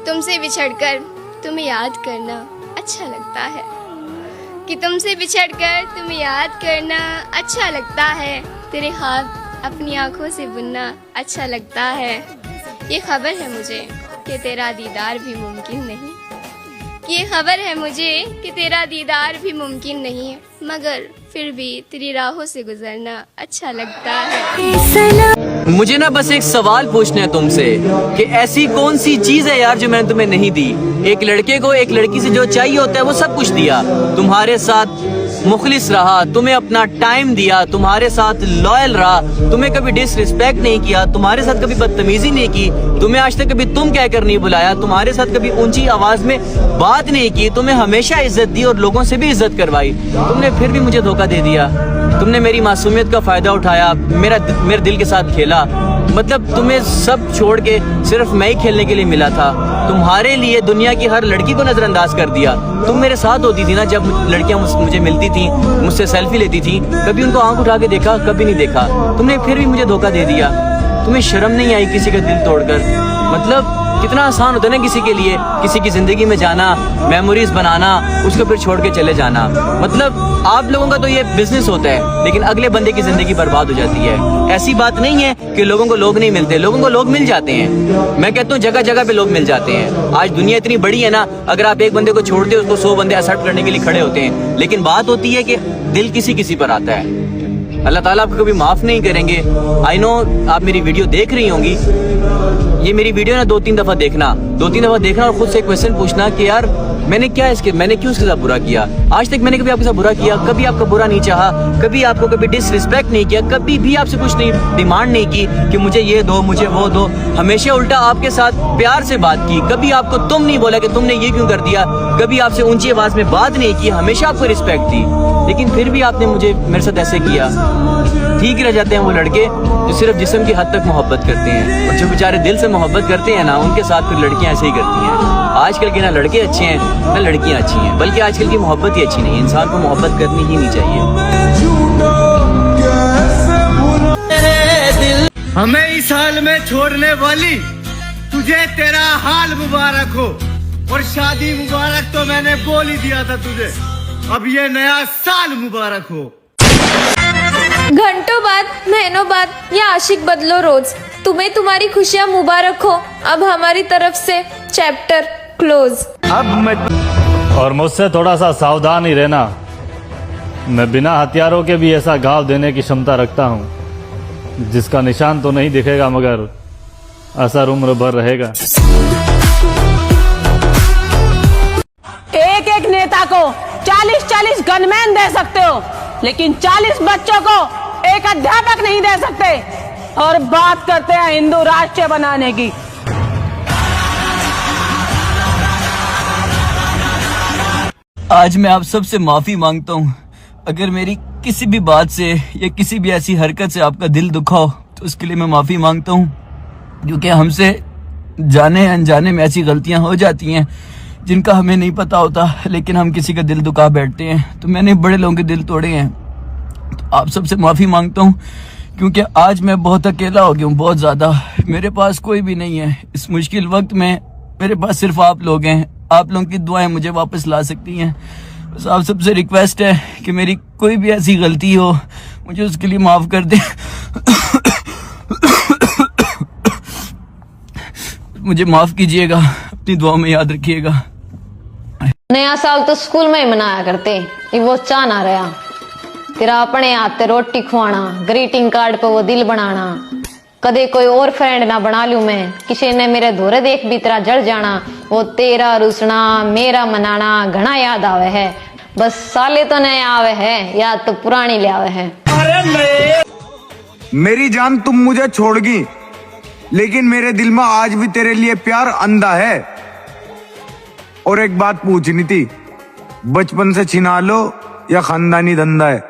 तुमसे बिछड़कर तुम्हें याद करना अच्छा लगता है, कि तुमसे बिछड़कर तुम्हें याद करना अच्छा लगता है, तेरे हाथ अपनी आंखों से बुनना अच्छा लगता है। ये खबर है मुझे कि तेरा दीदार भी मुमकिन नहीं, ये खबर है मुझे कि तेरा दीदार भी मुमकिन नहीं, मगर फिर भी तेरी राहों से गुजरना अच्छा लगता है। मुझे ना बस एक सवाल पूछना है तुमसे कि ऐसी कौन सी चीज है यार जो मैंने तुम्हें नहीं दी। एक लड़के को एक लड़की से जो चाहिए होता है वो सब कुछ दिया, तुम्हारे साथ मुखलिस रहा, तुम्हें अपना टाइम दिया, तुम्हारे साथ लॉयल रहा, तुम्हें कभी डिसरिस्पेक्ट नहीं किया, तुम्हारे साथ कभी बदतमीजी नहीं की, तुम्हें आज तक कभी तुम कहकर नहीं बुलाया, तुम्हारे साथ कभी ऊंची आवाज में बात नहीं की, तुम्हें हमेशा इज्जत दी और लोगों से भी इज्जत करवाई। तुमने फिर भी मुझे धोखा दे दिया। तुमने मेरी मासूमियत का फायदा उठाया, मेरे दिल के साथ खेला। मतलब तुम्हें सब छोड़ के सिर्फ मैं ही खेलने के लिए मिला था। तुम्हारे लिए दुनिया की हर लड़की को नजरअंदाज कर दिया। तुम मेरे साथ होती थी ना, जब लड़कियां मुझे मिलती थी, मुझसे सेल्फी लेती थी, कभी उनको आंख उठा के देखा? कभी नहीं देखा। तुमने फिर भी मुझे धोखा दे दिया। तुम्हें शर्म नहीं आई किसी का दिल तोड़कर? मतलब कितना आसान होता है ना किसी के लिए, किसी की जिंदगी में जाना, मेमोरीज बनाना, उसको फिर छोड़ के चले जाना। मतलब आप लोगों का तो ये बिजनेस होता है, लेकिन अगले बंदे की जिंदगी बर्बाद हो जाती है। ऐसी बात नहीं है कि लोगों को लोग नहीं मिलते, लोगों को लोग मिल जाते हैं। मैं कहता हूँ जगह जगह पे लोग मिल जाते हैं। आज दुनिया इतनी बड़ी है ना, अगर आप एक बंदे को छोड़ते हो उसको 100 बंदे एक्सेप्ट करने के लिए खड़े होते हैं। लेकिन बात होती है कि दिल किसी किसी पर आता है। अल्लाह ताला आपको कभी माफ नहीं करेंगे। आई नो आप मेरी वीडियो देख रही होंगी। ये मेरी वीडियो ना 2-3 दफा देखना और खुद से क्वेश्चन पूछना कि यार मैंने क्यों उसके साथ बुरा किया। आज तक मैंने कभी आपके साथ बुरा किया? कभी आपका बुरा नहीं चाहा, कभी आपको कभी डिसरिस्पेक्ट नहीं किया, कभी भी आपसे कुछ नहीं डिमांड नहीं की कि मुझे ये दो, मुझे वो दो। हमेशा उल्टा आपके साथ प्यार से बात की। कभी आपको तुम नहीं बोला कि तुमने ये क्यों कर दिया, कभी आपसे ऊंची आवाज में बात नहीं की, हमेशा आपको रिस्पेक्ट दी। लेकिन फिर भी आपने मेरे साथ ऐसे किया। ठीक रह जाते हैं वो लड़के जो सिर्फ जिस्म की हद तक मोहब्बत करते हैं, और जो बेचारे दिल से मोहब्बत करते हैं ना, उनके साथ फिर लड़कियां ऐसे ही करती हैं। आजकल के ना लड़के अच्छे हैं ना लड़कियां अच्छी हैं, बल्कि आजकल की मोहब्बत ही अच्छी नहीं है। इंसान को मोहब्बत करनी ही नहीं चाहिए। हमें इस हाल में छोड़ने वाली तुझे तेरा हाल मुबारक हो, और शादी मुबारक तो मैंने बोल ही दिया था तुझे। अब ये नया साल मुबारक हो। घंटों बाद, महीनों बाद या आशिक बदलो रोज, तुम्हें तुम्हारी खुशियाँ मुबारक हो। अब हमारी तरफ से चैप्टर क्लोज। और मुझसे थोड़ा सा सावधान ही रहना। मैं बिना हथियारों के भी ऐसा घाव देने की क्षमता रखता हूँ जिसका निशान तो नहीं दिखेगा, मगर असर उम्र भर रहेगा। एक एक नेता को 40-40 गनमैन दे सकते हो, लेकिन 40 बच्चों को एक अध्यापक नहीं दे सकते। और बात करते हैं हिंदू राष्ट्र बनाने की। आज मैं आप सबसे माफी मांगता हूँ। अगर मेरी किसी भी बात से या किसी भी ऐसी हरकत से आपका दिल दुखा हो तो उसके लिए मैं माफी मांगता हूँ, क्योंकि हमसे जाने अनजाने में ऐसी गलतियां हो जाती हैं जिनका हमें नहीं पता होता, लेकिन हम किसी का दिल दुखा बैठते हैं। तो मैंने बड़े लोगों के दिल तोड़े हैं, तो आप सबसे माफी मांगता हूँ, क्योंकि आज मैं बहुत अकेला हो गया हूँ, बहुत ज्यादा। मेरे पास कोई भी नहीं है। इस मुश्किल वक्त में मेरे पास सिर्फ आप लोग हैं। आप लोगों की दुआएं मुझे वापस ला सकती हैं। बस आप सबसे रिक्वेस्ट है कि मेरी कोई भी ऐसी गलती हो, मुझे उसके लिए माफ कर दे। मुझे माफ कीजिएगा, अपनी दुआ में याद रखिएगा। नया साल तो स्कूल में ही मनाया करते, वो चाह ना रहा। तेरा अपने हाथ ते रोटी खुआना, ग्रीटिंग कार्ड पे वो दिल बनाना, कदे कोई और फ्रेंड ना बना लूं मैं, किसी ने मेरे धोरे देख भी तेरा जड़ जाना। वो तेरा रुसना, मेरा मनाना घना याद आवे है। बस साले तो नए आवे है, याद तो पुरानी ले आवे है। मेरी जान तुम मुझे छोड़गी, लेकिन मेरे दिल में आज भी तेरे लिए प्यार अंधा है। और एक बात पूछनी थी, बचपन से छिना लो या खानदानी धंधा है?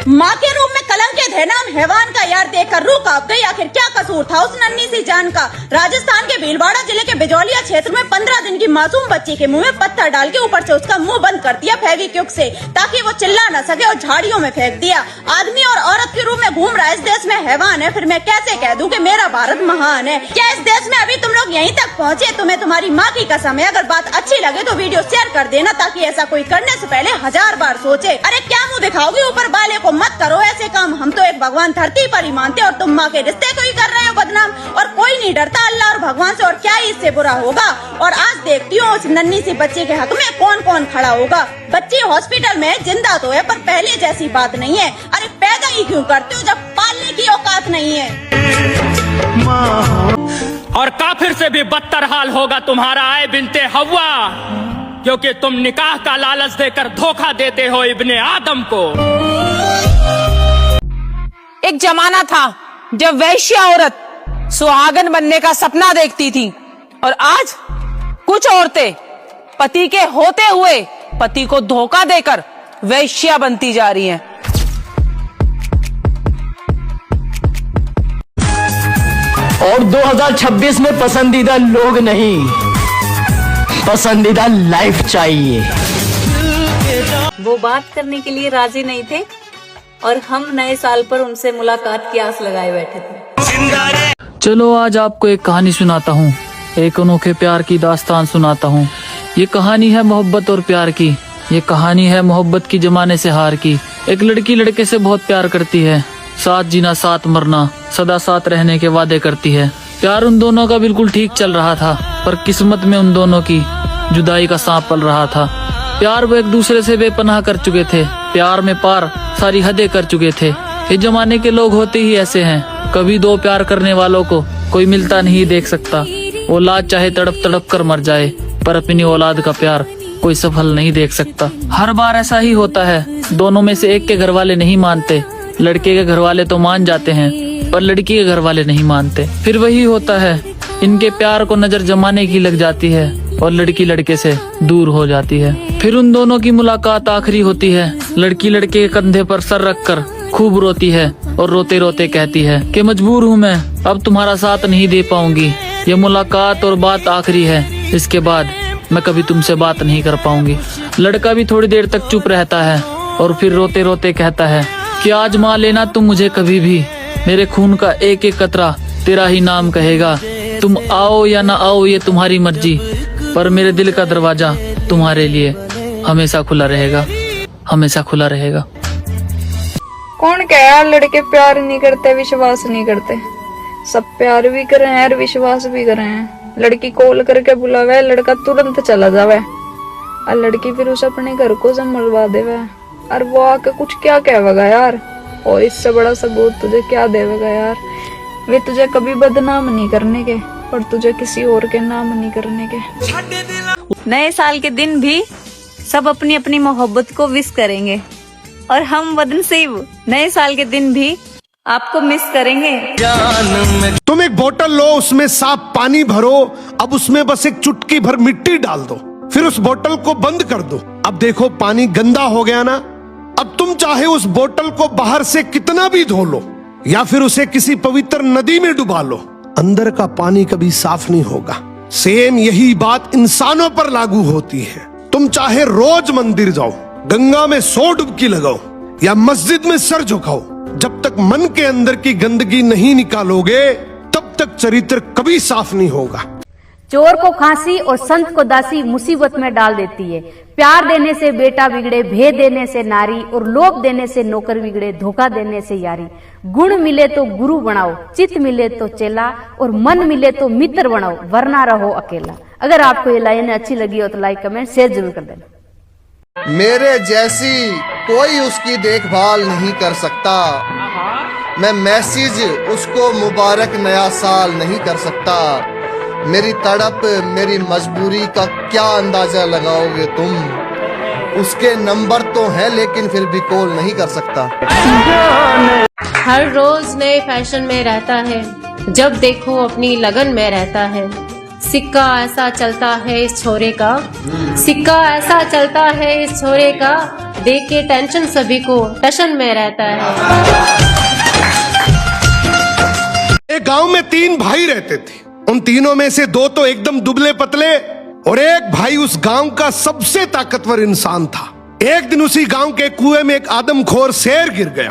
माँ के रूप में कलंक के थे नाम हैवान का, यार देखकर रूह कांप गई। आखिर क्या कसूर था उस नन्ही सी जान का? राजस्थान के भीलवाड़ा जिले के बिजौलिया क्षेत्र में 15 दिन की उनकी मासूम बच्ची के मुंह में पत्थर डाल के ऊपर से उसका मुंह बंद कर दिया फेविक्विक से, ताकि वो चिल्ला न सके, और झाड़ियों में फेंक दिया। आदमी और औरत के रूप में घूम रहा है इस देश में हैवान है, फिर मैं कैसे कह दूं कि मेरा भारत महान है? क्या इस देश में अभी तुम लोग यहीं तक पहुँचे? तुम्हें तुम्हारी माँ की कसम है, अगर बात अच्छी लगे तो वीडियो शेयर कर देना, ताकि ऐसा कोई करने से पहले 1000 बार सोचे। अरे क्या मुँह दिखाओगे ऊपर वाले को? मत करो ऐसे काम। हम तो एक भगवान धरती पर ही मानते, और तुम माँ के रिश्ते को ही कर रहे हो बदनाम, और कोई नहीं डरता अल्लाह और भगवान से, और क्या ही इससे बुरा होगा। और आज देखती हूँ उस नन्ही सी बच्ची के हक में कौन कौन खड़ा होगा। बच्ची हॉस्पिटल में जिंदा तो है, पर पहले जैसी बात नहीं है। अरे पैदा ही क्यों करते हो जब पालने की औकात नहीं है? और काफिर से भी बदतर हाल होगा तुम्हारा आए बिनते हव्वा, क्योंकि तुम निकाह का लालच देकर धोखा देते हो इब्ने आदम को। एक जमाना था जब वैश्या औरत सुहागन बनने का सपना देखती थी, और आज कुछ औरतें पति के होते हुए पति को धोखा देकर वैश्या बनती जा रही हैं। और 2026 में पसंदीदा लोग नहीं, पसंदीदा लाइफ चाहिए। वो बात करने के लिए राजी नहीं थे, और हम नए साल पर उनसे मुलाकात की आस लगाए बैठे थे। चलो आज आपको एक कहानी सुनाता हूँ, एक अनोखे प्यार की दास्तान सुनाता हूँ। ये कहानी है मोहब्बत और प्यार की। ये कहानी है मोहब्बत की जमाने से हार की। एक लड़की लड़के से बहुत प्यार करती है, साथ जीना साथ मरना, सदा साथ रहने के वादे करती है। प्यार उन दोनों का बिल्कुल ठीक चल रहा था, पर किस्मत में उन दोनों की जुदाई का सांप पल रहा था। प्यार वो एक दूसरे से बेपनाह कर चुके थे, प्यार में पार सारी हदें कर चुके थे। ये जमाने के लोग होते ही ऐसे हैं, कभी दो प्यार करने वालों को कोई मिलता नहीं देख सकता। औलाद चाहे तड़प तड़प कर मर जाए, पर अपनी औलाद का प्यार कोई सफल नहीं देख सकता। हर बार ऐसा ही होता है, दोनों में से एक के घर वाले नहीं मानते। लड़के के घर वाले तो मान जाते हैं, पर लड़की के घर वाले नहीं मानते। फिर वही होता है, इनके प्यार को नजर जमाने की लग जाती है, और लड़की लड़के से दूर हो जाती है। फिर उन दोनों की मुलाकात आखिरी होती है। लड़की लड़के के कंधे पर सर रखकर खूब रोती है, और रोते रोते कहती है कि मजबूर हूँ मैं, अब तुम्हारा साथ नहीं दे पाऊंगी। ये मुलाकात और बात आखिरी है, इसके बाद मैं कभी तुमसे बात नहीं कर पाऊंगी। लड़का भी थोड़ी देर तक चुप रहता है, और फिर रोते रोते कहता है कि आजमा लेना तुम मुझे कभी भी, मेरे खून का एक एक कतरा तेरा ही नाम कहेगा। तुम आओ या ना आओ ये तुम्हारी मर्जी, पर मेरे दिल का दरवाजा तुम्हारे लिए हमेशा खुला रहेगा, हमेशा खुला रहेगा। कौन कहे यार लड़के प्यार नहीं करते, विश्वास नहीं करते? सब प्यार भी कर रहे हैं और विश्वास भी कर रहे हैं। लड़की कॉल करके बुलावे, लड़का तुरंत चला जावे, और लड़की फिर उसे अपने घर को संभलवा देवे, और वो आके कुछ क्या कहेगा यार? और इससे बड़ा सबूत तुझे क्या देवेगा यार? वे तुझे कभी बदनाम नहीं करने के, और तुझे किसी और के नाम नहीं करने के। नए साल के दिन भी सब अपनी अपनी मोहब्बत को विश करेंगे, और हम वदनसीब नए साल के दिन भी आपको मिस करेंगे। तुम एक बोतल लो, उसमें साफ पानी भरो, अब उसमें बस एक चुटकी भर मिट्टी डाल दो, फिर उस बोतल को बंद कर दो। अब देखो पानी गंदा हो गया ना। अब तुम चाहे उस बोतल को बाहर से कितना भी धो लो, या फिर उसे किसी पवित्र नदी में डुबा लो, अंदर का पानी कभी साफ नहीं होगा। सेम यही बात इंसानों पर लागू होती है। तुम चाहे रोज मंदिर जाओ, गंगा में 100 डुबकी लगाओ, या मस्जिद में सर झुकाओ, जब तक मन के अंदर की गंदगी नहीं निकालोगे, तब तक चरित्र कभी साफ नहीं होगा। चोर को फांसी और संत को दासी मुसीबत में डाल देती है। प्यार देने से बेटा बिगड़े, भेद देने से नारी, और लोभ देने से नौकर बिगड़े, धोखा देने से यारी। गुण मिले तो गुरु बनाओ, चित मिले तो चेला, और मन मिले तो मित्र बनाओ, वरना रहो अकेला। अगर आपको ये लाइन अच्छी लगी हो तो लाइक कमेंट शेयर जरूर कर देना। मेरे जैसी कोई उसकी देखभाल नहीं कर सकता, मैं मैसेज उसको मुबारक नया साल नहीं कर सकता। मेरी तड़प, मेरी मजबूरी का क्या अंदाजा लगाओगे तुम? उसके नंबर तो है, लेकिन फिर भी कॉल नहीं कर सकता। हर रोज नए फैशन में रहता है, जब देखो अपनी लगन में रहता है। सिक्का ऐसा चलता है इस छोरे का, सिक्का ऐसा चलता है इस छोरे का, देख के टेंशन सभी को टशन में रहता है। एक गांव में 3 भाई रहते थे। उन तीनों में से 2 तो एकदम दुबले पतले, और एक भाई उस गांव का सबसे ताकतवर इंसान था। एक दिन उसी गांव के कुएं में एक आदमखोर शेर गिर गया।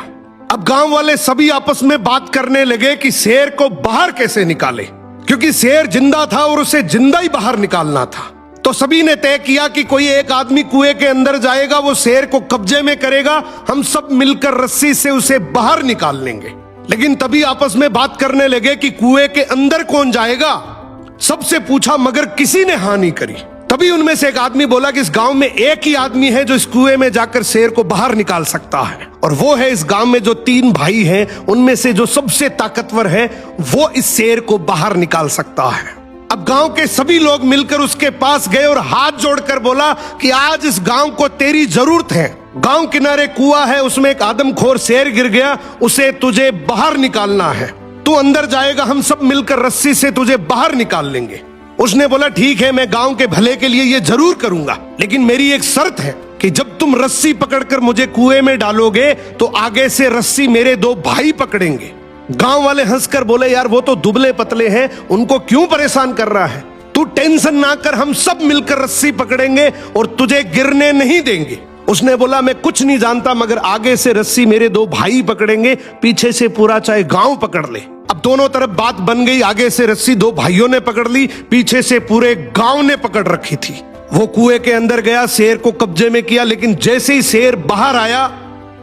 अब गांव वाले सभी आपस में बात करने लगे कि शेर को बाहर कैसे निकाले, क्योंकि शेर जिंदा था और उसे जिंदा ही बाहर निकालना था। तो सभी ने तय किया कि कोई एक आदमी कुएं के अंदर जाएगा, वो शेर को कब्जे में करेगा, हम सब मिलकर रस्सी से उसे बाहर निकाल लेंगे। लेकिन तभी आपस में बात करने लगे कि कुएं के अंदर कौन जाएगा। सबसे पूछा मगर किसी ने हाँ नहीं करी। तभी उनमें से एक आदमी बोला कि इस गांव में एक ही आदमी है जो इस कुएं में जाकर शेर को बाहर निकाल सकता है, और वो है इस गांव में जो 3 भाई हैं उनमें से जो सबसे ताकतवर है, वो इस शेर को बाहर निकाल सकता है। अब गांव के सभी लोग मिलकर उसके पास गए और हाथ जोड़कर बोला कि आज इस गांव को तेरी जरूरत है। गांव किनारे कुआं है, उसमें एक आदमखोर शेर गिर गया, उसे तुझे बाहर निकालना है। तू अंदर जाएगा, हम सब मिलकर रस्सी से तुझे बाहर निकाल लेंगे। उसने बोला ठीक है, मैं गांव के भले के लिए ये जरूर करूंगा, लेकिन मेरी एक शर्त है कि जब तुम रस्सी पकड़कर मुझे कुएं में डालोगे तो आगे से रस्सी मेरे 2 भाई पकड़ेंगे। गांव वाले हंसकर बोले यार वो तो दुबले पतले हैं, उनको क्यों परेशान कर रहा है, तू टेंशन ना कर, हम सब मिलकर रस्सी पकड़ेंगे और तुझे गिरने नहीं देंगे। उसने बोला मैं कुछ नहीं जानता, मगर आगे से रस्सी मेरे 2 भाई पकड़ेंगे, पीछे से पूरा चाहे गांव पकड़ ले। अब दोनों तरफ बात बन गई, आगे से रस्सी 2 भाइयों ने पकड़ ली, पीछे से पूरे गांव ने पकड़ रखी थी। वो कुएं के अंदर गया, शेर को कब्जे में किया, लेकिन जैसे ही शेर बाहर आया,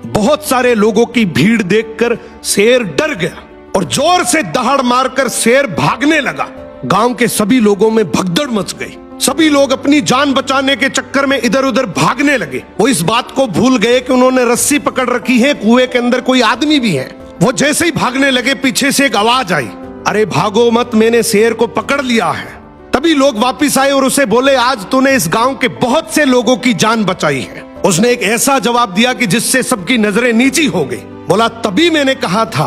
बहुत सारे लोगों की भीड़ देखकर शेर डर गया और जोर से दहाड़ मारकर शेर भागने लगा। गांव के सभी लोगों में भगदड़ मच गई। सभी लोग अपनी जान बचाने के चक्कर में इधर उधर भागने लगे। वो इस बात को भूल गए कि उन्होंने रस्सी पकड़ रखी है, कुएं के अंदर कोई आदमी भी है। वो जैसे ही भागने लगे, पीछे से एक आवाज आई, अरे भागो मत, मैंने शेर को पकड़ लिया है। तभी लोग वापिस आए और उसे बोले आज तूने इस गांव के बहुत से लोगों की जान बचाई है। उसने एक ऐसा जवाब दिया कि जिससे सबकी नजरें नीची हो गई। बोला तभी मैंने कहा था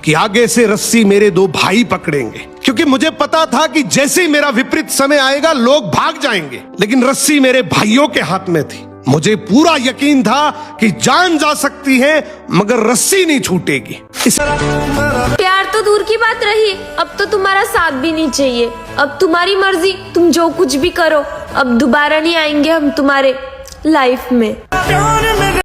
कि आगे से रस्सी मेरे 2 भाई पकड़ेंगे, क्योंकि मुझे पता था कि जैसे ही मेरा विपरीत समय आएगा लोग भाग जाएंगे, लेकिन रस्सी मेरे भाइयों के हाथ में थी। मुझे पूरा यकीन था कि जान जा सकती है मगर रस्सी नहीं छूटेगी। प्यार तो दूर की बात रही, अब तो तुम्हारा साथ भी नहीं चाहिए। अब तुम्हारी मर्जी, तुम जो कुछ भी करो, अब दोबारा नहीं आएंगे हम तुम्हारे लाइफ में।